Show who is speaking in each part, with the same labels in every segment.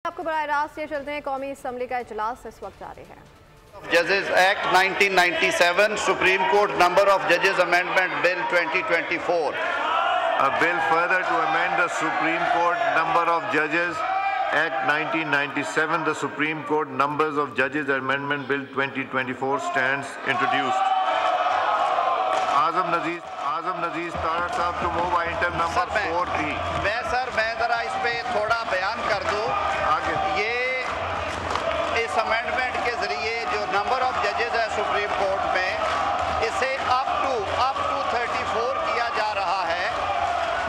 Speaker 1: आपको बराह रास्त ये चलते हैं कौमी असम्बली का इजलास इस वक्त जारी है।
Speaker 2: Judges Act 1997, Supreme Court Number of Judges Amendment Bill 2024.
Speaker 3: A bill further to amend the Supreme Court Number of Judges Act 1997, the Supreme Court Numbers of Judges Amendment Bill 2024 stands introduced. Azam Nazeer Tarar साहब to move item number 4B.
Speaker 2: मैं जरा इस पे थोड़ा बयान कर दूं।
Speaker 3: आगे
Speaker 2: ये इस अमेंडमेंट के जरिए जो नंबर ऑफ जजेस है सुप्रीम कोर्ट में, इसे अप टू 34 किया जा रहा है,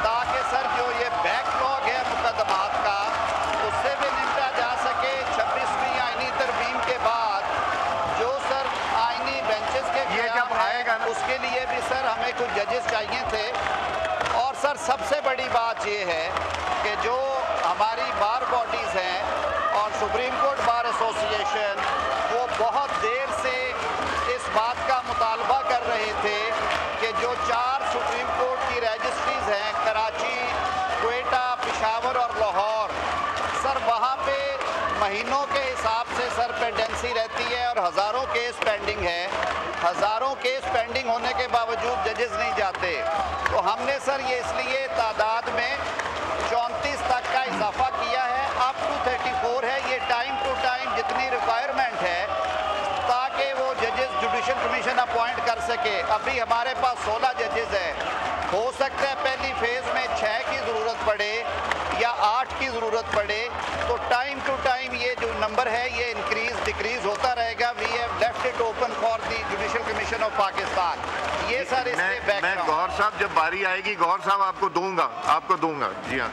Speaker 2: ताकि सर जो ये बैकलॉग है मुकदमात का, उससे भी निपटा जा सके। 26वीं आईनी तरमीम के बाद जो सर आईनी बेंचेस के
Speaker 3: जब आएगा ना,
Speaker 2: उसके लिए भी सर हमें कुछ जजेस चाहिए थे। और सर सबसे बड़ी बात ये है कि जो हमारी बार बॉडीज़ हैं और सुप्रीम कोर्ट बार एसोसिएशन, वो बहुत देर से इस बात का मुतालबा कर रहे थे कि जो 4 सुप्रीम कोर्ट की रजिस्ट्रीज़ हैं, कराची, क्वेटा, पेशावर और लाहौर, सर वहाँ पे महीनों के हिसाब से सर पेंडेंसी रहती है और हज़ारों केस पेंडिंग है। हज़ारों केस पेंडिंग होने के बावजूद जजेस नहीं जाते। तो हमने सर ये इसलिए तादाद में 34 तक का इजाफा किया है, अप टू 34 है। ये टाइम टू टाइम जितनी रिक्वायरमेंट है, ताकि वो जजेस जुडिशल कमीशन अपॉइंट कर सके। अभी हमारे पास 16 जजेस हैं। हो सकता है पहली फेज़ में 6 की ज़रूरत पड़े या 8 की ज़रूरत पड़े। तो टाइम टू टाइम ये जो नंबर है ये इंक्रीज डिक्रीज होता रहेगा। We have left it open for the judicial commission of Pakistan. ये सर इसके
Speaker 3: मैं गौहर साहब जब बारी आएगी गौहर साहब आपको दूंगा। जी हाँ,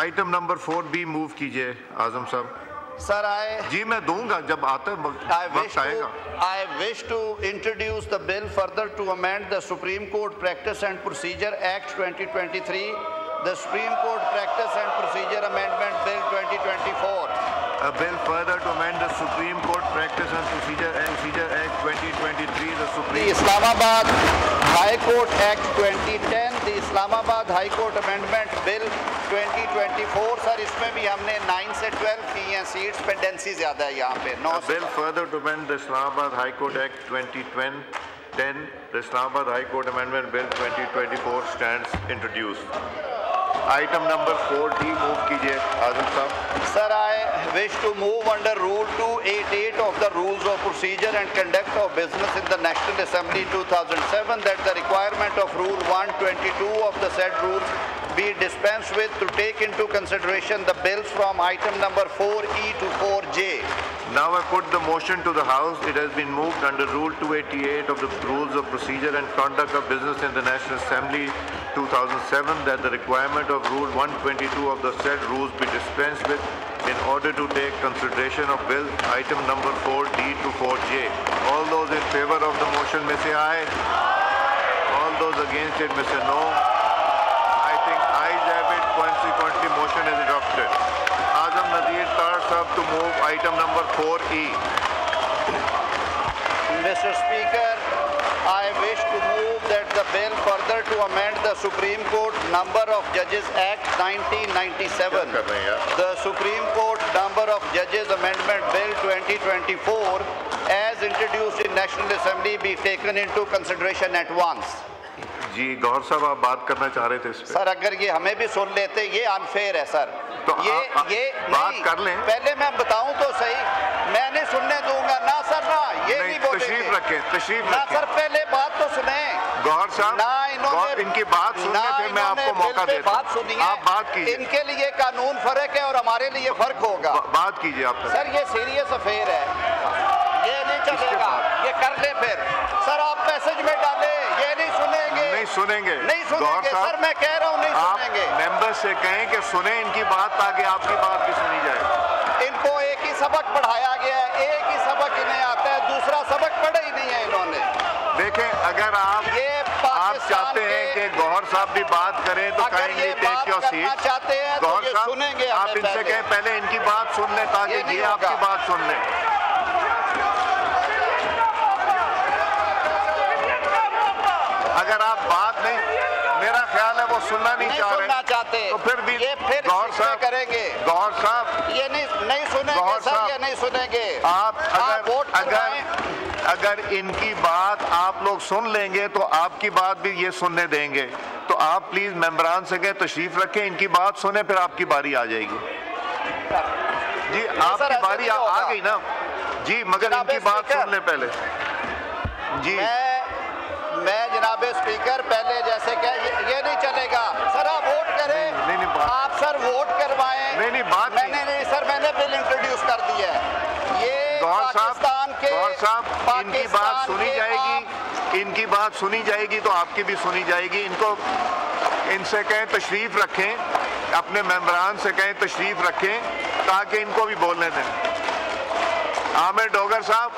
Speaker 3: आइटम नंबर 4B मूव कीजिए आजम साहब।
Speaker 2: सर
Speaker 3: जी मैं दूंगा जब आता वक्त आएगा।
Speaker 2: I wish to introduce the bill further to amend the Supreme Court Practice and Procedure Act 2023, the Supreme Court Practice and Procedure Amendment Bill 2024.
Speaker 3: A bill further to amend the Supreme Court Practice and Procedure Act 2023, the
Speaker 2: The Islamabad High Court Act 2010, the Islamabad High Court Amendment Bill 2024. Sir इसमें भी हमने 9 से 12 की हैं seats, pendency ज़्यादा है यहाँ पे।
Speaker 3: A bill further to amend the Islamabad High Court Act 2010, the Islamabad High Court Amendment Bill 2024 stands introduced. Item number 4D move कीजिए आजम साहब।
Speaker 2: Sir, I wish to move under Rule 288 of the Rules of Procedure and Conduct of Business in the National Assembly 2007 that the requirement of Rule 122 of the said rules be dispensed with to take into consideration the bills from item number 4E to 4J.
Speaker 3: Now I put the motion to the House. It has been moved under Rule 288 of the Rules of Procedure and Conduct of Business in the National Assembly 2007 that the requirement of Rule 122 of the said rules be dispensed with in order to take consideration of bill item number 4D to 4J. All those in favor of the motion may say aye. All those against it may say no. I think ayes have it. Consequently, motion is adopted. Azam Nazeer Tarar sahab to move item number 4E.
Speaker 2: Mr. Speaker, I wish to move that the bill further to amend the Supreme Court Number of Judges Act 1997, the Supreme Court Number of Judges Amendment Bill 2024, as introduced in National Assembly, be taken into consideration at once.
Speaker 3: जी गौहर साहब आप बात करना चाह रहे थे इस पे।
Speaker 2: Sir अगर ये हमें भी सुन लेते, ये अनफेयर है सर।
Speaker 3: तो
Speaker 2: ये
Speaker 3: बात कर लें।
Speaker 2: पहले मैं बताऊं तो सही, मैं नहीं सुनने दूंगा ना सर, ना ये नहीं बोलेंगे।
Speaker 3: तशरीफ रखें
Speaker 2: ना सर, पहले बात तो सुने
Speaker 3: गौहर साहब।
Speaker 2: ना इन्होंने
Speaker 3: इनकी बात सुनने फिर मैं आपको मौका देता हूं।
Speaker 2: बात सुनिए,
Speaker 3: आप बात कीजिए।
Speaker 2: इनके लिए कानून फर्क है और हमारे लिए फर्क होगा।
Speaker 3: बात कीजिए आप
Speaker 2: सर, ये सीरियस अफेयर है, ये नहीं चलेगा। ये कर ले फिर सर, आप मैसेज में डाले, ये नहीं सुनेंगे।
Speaker 3: नहीं सुनेंगे
Speaker 2: सर, मैं कह रहा हूँ नहीं सुनेंगे।
Speaker 3: मेंबर से कहें कि सुने इनकी बात, ताकि आपकी बात भी सुनी जाए।
Speaker 2: इनको एक ही सबक पढ़ाया गया है, एक ही सबक इन्हें आता है, दूसरा सबक पढ़ा ही नहीं है इन्होंने।
Speaker 3: देखें, अगर आप चाहते हैं कि गौहर साहब भी बात करें तो काइंडली टेक योर सीट।
Speaker 2: चाहते हैं
Speaker 3: गौहर साहब, आप इनसे कहें पहले इनकी बात सुन लें, ताकि ये आपकी बात सुन लें। अगर आप बात नहीं, मेरा ख्याल है वो वो सुनना नहीं
Speaker 2: चाहते
Speaker 3: तो फिर भी
Speaker 2: ये फिर
Speaker 3: गौर साहब
Speaker 2: करेंगे।
Speaker 3: गौर साहब
Speaker 2: ये नहीं सुनेंगे सर, ये नहीं सुनेंगे।
Speaker 3: आप अगर इनकी बात आप लोग सुन लेंगे तो आपकी बात भी ये सुनने देंगे। तो आप प्लीज मेंबरान से कहें तशरीफ रखें, इनकी बात सुने, फिर आपकी बारी आ जाएगी। जी आपकी बारी आ गई ना जी, मगर इनकी बात सुन ले पहले। जी
Speaker 2: मैं जनाब स्पीकर पहले जैसे ये नहीं चलेगा सर। आप वोट करें।
Speaker 3: नहीं,
Speaker 2: आप सर वोट करवाएं।
Speaker 3: नहीं बात
Speaker 2: नहीं सर, मैंने बिल इंट्रोड्यूस कर दिया है। ये पाकिस्तान के
Speaker 3: इनकी बात सुनी जाएगी, इनकी बात सुनी जाएगी तो आपकी भी सुनी जाएगी। इनसे कहें तशरीफ रखें, अपने मेंबरान से कहें तशरीफ रखें ताकि इनको भी बोलने दें। आमिर डोगर साहब।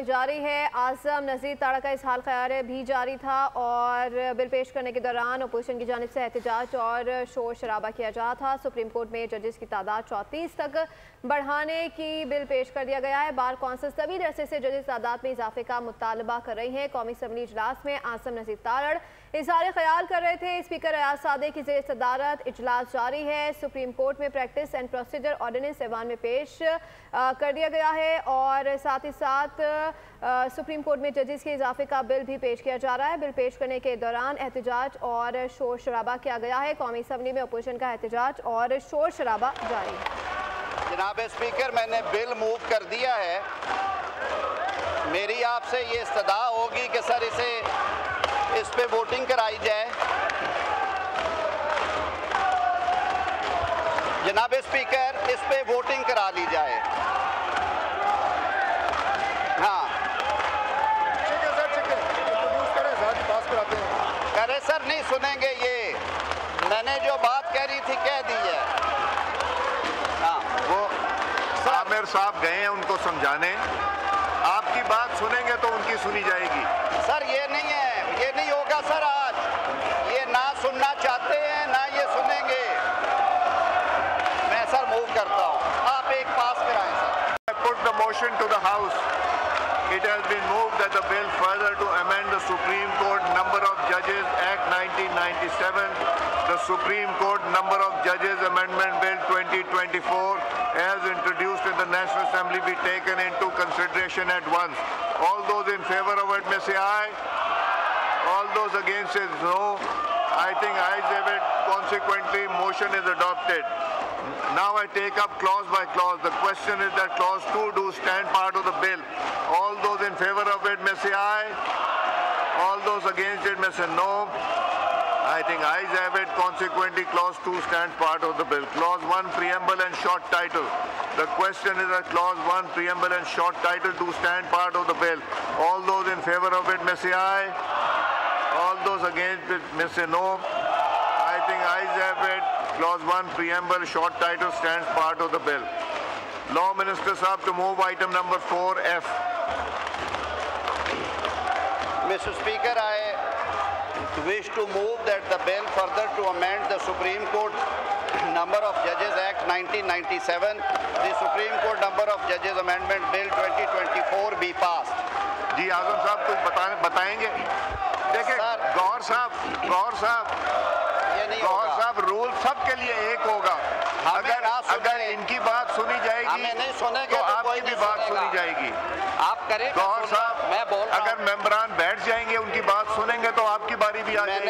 Speaker 1: जारी है। आजम नज़ीर तारा का इस हाल ख्याल भी जारी था और बिल पेश करने के दौरान अपोजिशन की जानिब से एहतजाज और शोर शराबा किया जा रहा था। सुप्रीम कोर्ट में जजेस की तादाद 34 तक बढ़ाने की बिल पेश कर दिया गया है। बार कौंसिल तवील अरसे से जजेस तादाद में इजाफे का मुतालबा कर रही है। कौमी असम्बली इजलास में आज़म नज़ीर तारड़ इज़हार ख्याल कर रहे थे। स्पीकर अयाज सादे की ज़ेर सदारत इजलास जारी है। सुप्रीम कोर्ट में प्रैक्टिस एंड प्रोसीजर ऑर्डिनेंस ऐवान में पेश कर दिया गया है और साथ ही साथ सुप्रीम कोर्ट में जजेस के इजाफे का बिल भी पेश किया जा रहा है। बिल पेश करने के दौरान एहतजाज और शोर शराबा किया गया है। कौमी असम्बली में अपोजिशन का एहतजाज और शोर शराबा जारी है।
Speaker 2: जनाब स्पीकर, मैंने बिल मूव कर दिया है। मेरी आपसे ये इस्तदा होगी कि सर इस पे वोटिंग कराई जाए। जनाब स्पीकर, इस पे वोटिंग करा ली जाए। हाँ
Speaker 4: ठीक है सर, ठीक है, इंट्रोड्यूस करें, ज़ाती पास कराते हैं।
Speaker 2: करे सर, नहीं सुनेंगे। ये मैंने जो बात कह रही थी कह दी है। हाँ
Speaker 3: वो आमिर साहब गए हैं उनको समझाने। आपकी बात सुनेंगे तो उनकी सुनी जाएगी।
Speaker 2: सर ये नहीं है, ये नहीं होगा सर। आज ये ना सुनना चाहते हैं ना ये सुनेंगे। मैं सर मूव करता हूँ, आप एक पास कराएं sir.
Speaker 3: Put the motion to the House. It has been moved that the bill further to amend the Supreme Court Number of Judges Act 1997, the Supreme Court Number of Judges Amendment Bill 2024, as introduced in the National Assembly, be taken into consideration at once. All those in favor of it may say aye. All those against say no. I think ayes have it. Consequently, motion is adopted. Now I take up clause by clause. The question is that clause 2 do stand part of the bill. All those in favor of it may say aye. All those against it may say no. I think ayes have it. Consequently, clause 2 stands part of the bill. Clause 1, preamble and short title. The question is that clause 1, preamble and short title do stand part of the bill. All those in favor of it may say aye. All those against it may say no. I think ayes have it. Clause 1, preamble, short title stands part of the bill. Law Minister Saab to move item number 4F.
Speaker 2: Mr. Speaker, I wish to move that the bill further to amend the Supreme Court Number of Judges Act 1997, the Supreme Court Number of Judges Amendment Bill 2024 be passed.
Speaker 3: जी आजम साहब कुछ बताएंगे? देखिए गौर साहब rule सबके लिए एक होगा। अगर इनकी बात सुनी जाएगी तो आपकी भी बात सुनी जाएगी।
Speaker 2: आप करें
Speaker 3: गौर साहब,
Speaker 2: मैं बोल रहा हूं।
Speaker 3: अगर मेंबरान बैठ जाएंगे उनकी बात सुनेंगे तो आपकी बारी भी आ जाएगी।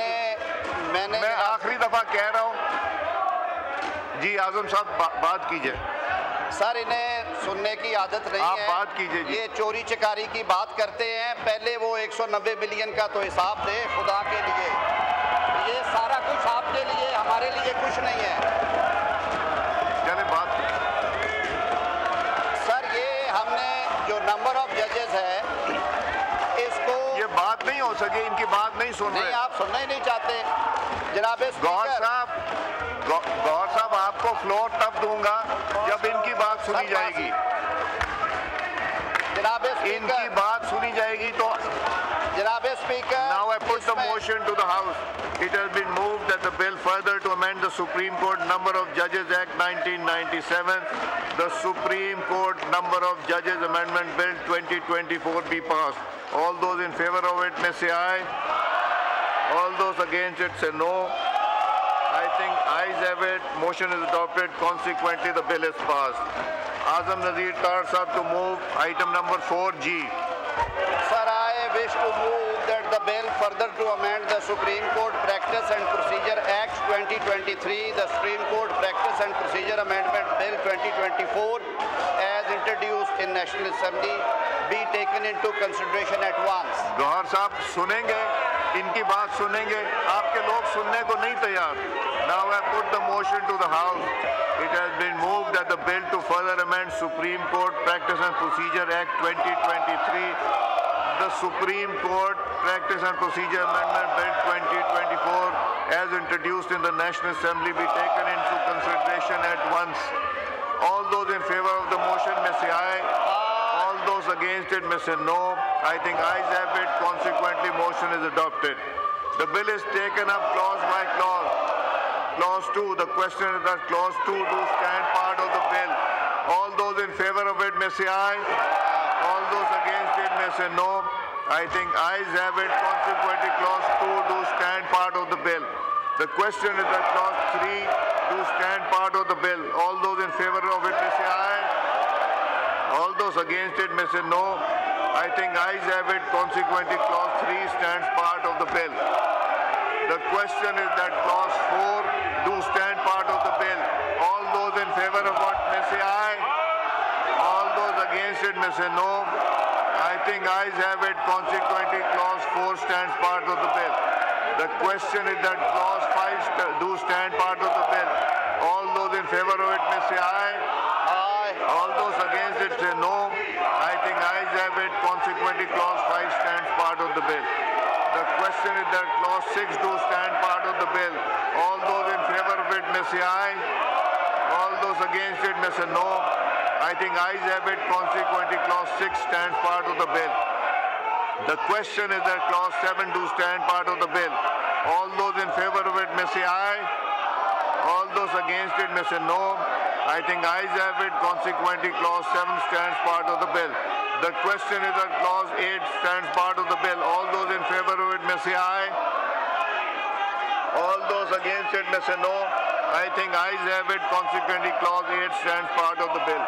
Speaker 3: मैं आखिरी दफा कह रहा हूँ जी आजम साहब बात कीजिए।
Speaker 2: सर इन्हें सुनने की आदत नहीं
Speaker 3: आप
Speaker 2: है।
Speaker 3: बात कीजिए जी।
Speaker 2: ये चोरी चकारी की बात करते हैं। पहले वो 190 बिलियन का तो हिसाब दे खुदा के लिए। ये सारा कुछ आपके लिए, हमारे लिए कुछ नहीं है।
Speaker 3: चले बात
Speaker 2: सर ये हमने जो नंबर ऑफ जजेस है इसको,
Speaker 3: ये बात नहीं हो सके, इनकी बात नहीं सुन रहे।
Speaker 2: नहीं, आप सुनना ही नहीं चाहते जनाब
Speaker 3: गौर साहब आपको फ्लोर तब दूंगा जब इनकी बात सुनी जाएगी।
Speaker 2: जनाब
Speaker 3: इनकी बात सुनी जाएगी तो
Speaker 2: जनाब speaker,
Speaker 3: now I put the the motion to the House. It has been moved that the bill further to amend the Supreme Court Number of Judges Act 1997, the Supreme Court Number of Judges Amendment Bill 2024 be passed. All those in favor of it may say aye. All those against it say no. I think ayes have it. Motion is adopted. Consequently, the bill is passed. Azam Nazeer Tarar Sahab to move item number 4G.
Speaker 2: Sir, I wish to move that the bill further to amend the Supreme Court Practice and Procedure Act 2023, the Supreme Court Practice and Procedure Amendment Bill 2024, as introduced in National Assembly, be taken into consideration at once.
Speaker 3: Gauhar साहब सुनेंगे, इनकी बात सुनेंगे, आपके लोग सुनने को नहीं तैयार. Now I put the motion to the House. It has been moved that the bill to further amend Supreme Court Practice and Procedure Act 2023, the Supreme Court Practice and Procedure Amendment Bill 2024, as introduced in the National Assembly, be taken into consideration at once. All those in favor of the motion may say aye. All those against it may say no. I think ayes have it. Consequently, motion is adopted. The bill is taken up clause by clause. Clause 2, the question is that clause 2 do stand part of the bill. All those in favor of it may say aye. All those against it may say no. I think ayes have it. Consequently, clause 2 do stand part of the bill. The question is that clause 3 do stand part of the bill. All those in favor of it may say aye. All those against it may say no. I think ayes have it. Consequently, clause 3 stands part of the bill. The question is that clause 4 do stand part of the bill. All those in favor of it may say aye. All those against it may say no. I think ayes have it. Consequently, clause 4 stands part of the bill. The question is that clause 5 do stand part of the bill. All those in favor of it may say aye.
Speaker 2: Aye.
Speaker 3: All those against it say no. I think ayes have it. Consequently, clause 5 stands part of the bill. The question is that clause 6 do stand part of the bill. All those in favor of it may say aye. All those against it may say no. I think ayes have it. Consequently, clause 6 stands part of the bill. The question is that clause 7 do stand part of the bill. All those in favor of it may say aye. All those against it may say no. I think ayes have it. Consequently, clause 7 stands part of the bill. The question is that clause 8 stands part of the bill. All those in favor of it may say aye. All those against it may say no. I think ayes have it. Consequently, clause 8 stands part of the bill.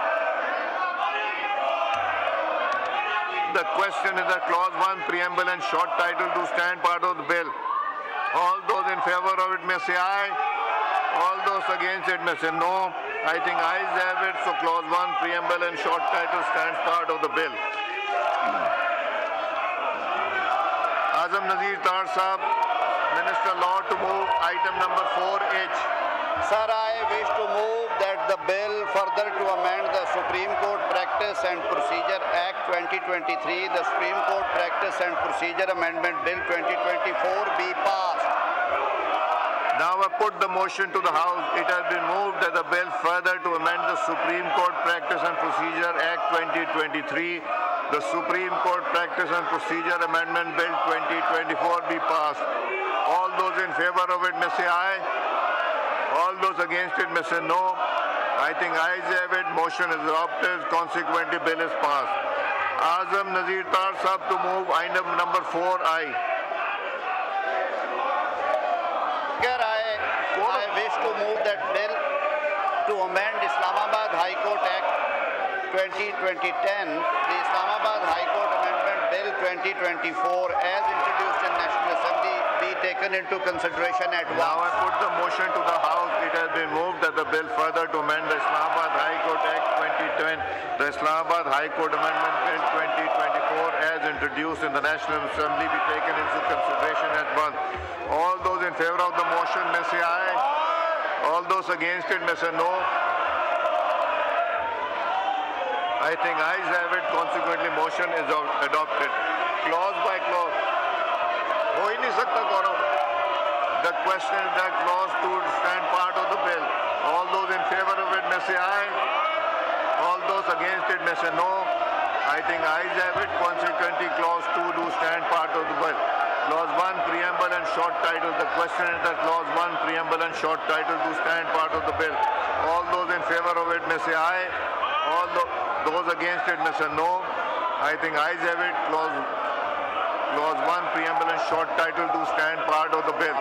Speaker 3: The question is that clause 1, preamble and short title do stand part of the bill. All those in favor of it may say aye. All those against it may say no. I think ayes have it. So clause 1, preamble and short title stands part of the bill. Azam Nazeer Tarar Sahab, Minister Law, to move item number 4H.
Speaker 2: Sir, I wish to move that the bill further to amend the Supreme Court Practice and Procedure Act 2023, the Supreme Court Practice and Procedure Amendment Bill 2024 be passed.
Speaker 3: Now I put the motion to the House. It has been moved that the bill further to amend the Supreme Court Practice and Procedure Act 2023, the Supreme Court Practice and Procedure Amendment Bill 2024 be passed. All those in favor of it may say aye. All those against it may say no. I think ayes have it. Motion is adopted. Consequently, bill is passed. Azam Nazeer Tarar Sahab to move item number 4I.
Speaker 2: I wish to move that bill to amend Islamabad High Court Act 2010, the Islamabad High Court Amendment Bill 2024, as introduced in National Assembly, be taken into consideration at once.
Speaker 3: Now I put the motion to the House. It has been moved that the bill further to amend the Islamabad High Court Act 2010, the Islamabad High Court Amendment Bill 2024, as introduced in the National Assembly, be taken into consideration at once. All those in favor of the motion may say aye. All those against it may say no. I think ayes have it. Consequently, motion is adopted. Clause by clause. हो ही नहीं सकता गौरव. The question is that clause 2 stand part of the bill. All those in favor of it may say aye. All those against it may say no. I think ayes have it. Consequently, clause 2 do stand part of the bill. Clause 1 preamble and short title. The question is that Clause 1 preamble and short title to stand part of the bill. All those in favor of it may say aye. All those against it may say no. I think ayes have it. Clause 1 preamble and short title to stand part of the bill.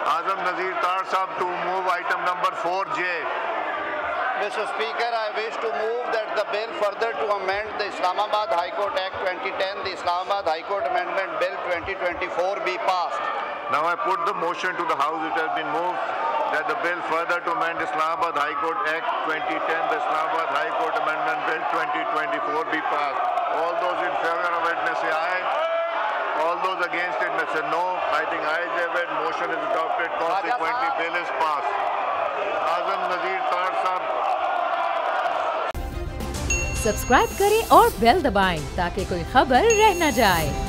Speaker 3: Azam Nazeer Tarar Sahab to move item number 4J.
Speaker 2: Mr. Speaker, I wish to move that the bill further to amend the Islamabad High Court Act 2010, the Islamabad High Court Amendment Bill 2024 be passed.
Speaker 3: Now I put the motion to the House. It has been moved that the bill further to amend Islamabad High Court Act 2010, the Islamabad High Court Amendment Bill 2024 be passed. All those in favor of it may say aye. All those against it may say no. I think ayes have it. Motion is adopted. Consequently, bill is passed. Azam Nazeer Tarar Sahab.
Speaker 5: Subscribe करें और bell दबाएं ताकि कोई खबर रह न जाए।